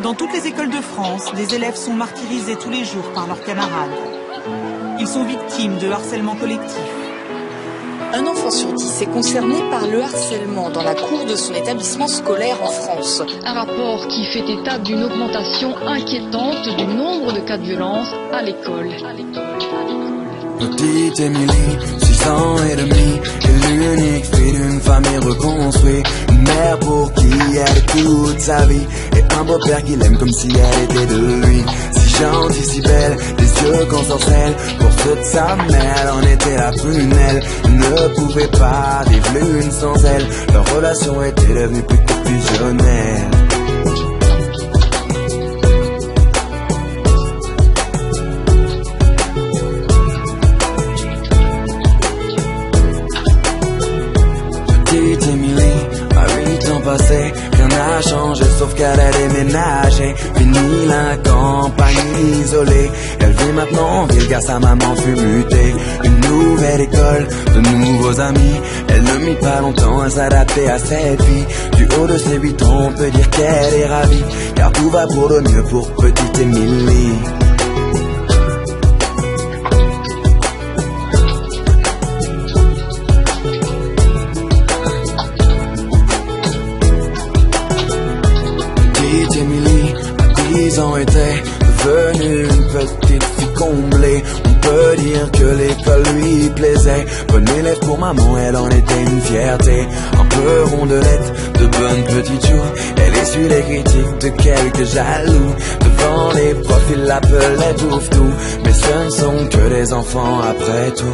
Dans toutes les écoles de France, des élèves sont martyrisés tous les jours par leurs camarades. Ils sont victimes de harcèlement collectif. Un enfant sur 10 est concerné par le harcèlement dans la cour de son établissement scolaire en France. Un rapport qui fait état d'une augmentation inquiétante du nombre de cas de violence à l'école. Petite Émilie, 6 ans et demi, est l'unique fille d'une famille reconstruite. Une mère pour qui elle est toute sa vie, et un beau-père qui l'aime comme si elle était de lui. Si gentille, si belle, des yeux qu'on sorcelle, pour toute sa mère, elle en était la prunelle. Elle ne pouvait pas vivre l'une sans elle, leur relation était devenue plutôt fusionnelle. Petite Émilie, à 8 ans passés, rien n'a changé sauf qu'elle a déménagé. Fini la campagne isolée, elle vit maintenant en ville car sa maman fut mutée. Une nouvelle école, de nouveaux amis, elle ne mit pas longtemps à s'adapter à cette vie. Du haut de ses 8 ans, on peut dire qu'elle est ravie, car tout va pour le mieux pour petite Émilie. Émilie, à 10 ans, était devenue une petite fille comblée. On peut dire que l'école lui plaisait. Bonne élève pour maman, elle en était une fierté. Un peu rondelette, de bonnes petites joues. Elle essuie les critiques de quelques jaloux. Devant les profs, ils l'appelaient touffe-tout. Mais ce ne sont que des enfants après tout.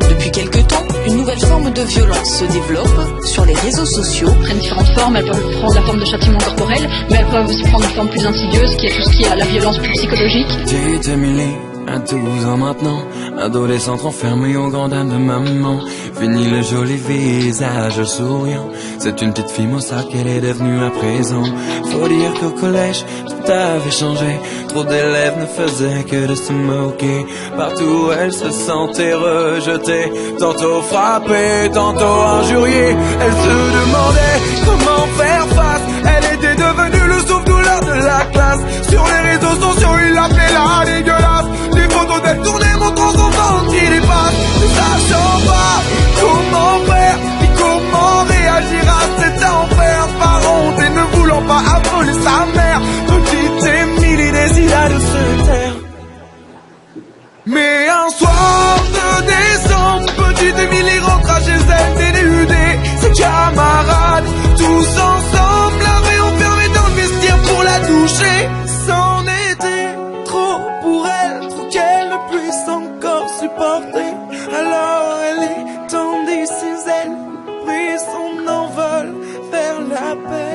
Depuis quelque temps, une nouvelle forme de violence se développe sur les réseaux sociaux. Elles prennent différentes formes, elles peuvent prendre la forme de châtiment corporel, mais elles peuvent aussi prendre une forme plus insidieuse, qui est tout ce qui est la violence plus psychologique. Petite Émilie, à 12 ans maintenant, adolescente enfermée aux grandes dames de maman. Fini le joli visage souriant, c'est une petite fille maussade qu'elle est devenue à présent. Faut dire qu'au collège, tout avait changé, trop d'élèves ne faisaient que de se moquer. Partout elle se sentait rejetée, tantôt frappée, tantôt injuriée. Elle se demandait comment faire face, elle était devenue le souffle-douleur de la classe. Sur les réseaux sociaux, il l'appelait la dégueulasse. Des photos d'elle tournées montrant son ventre qui dépasse. Ne sachant pas comment faire, ni comment réagir à cet enfer. Par honte et ne voulant pas affoler sa mère, petite Émilie décida de se taire. Mais un soir de décembre, petite Émilie rentra chez elle dénudée. Ses camarades, tous ensemble, l'avaient enfermée dans le vestiaire pour la toucher. C'en était trop pour elle, trop qu'elle ne puisse encore supporter. Alors elle étendit ses ailes, prit son envol vers la paix.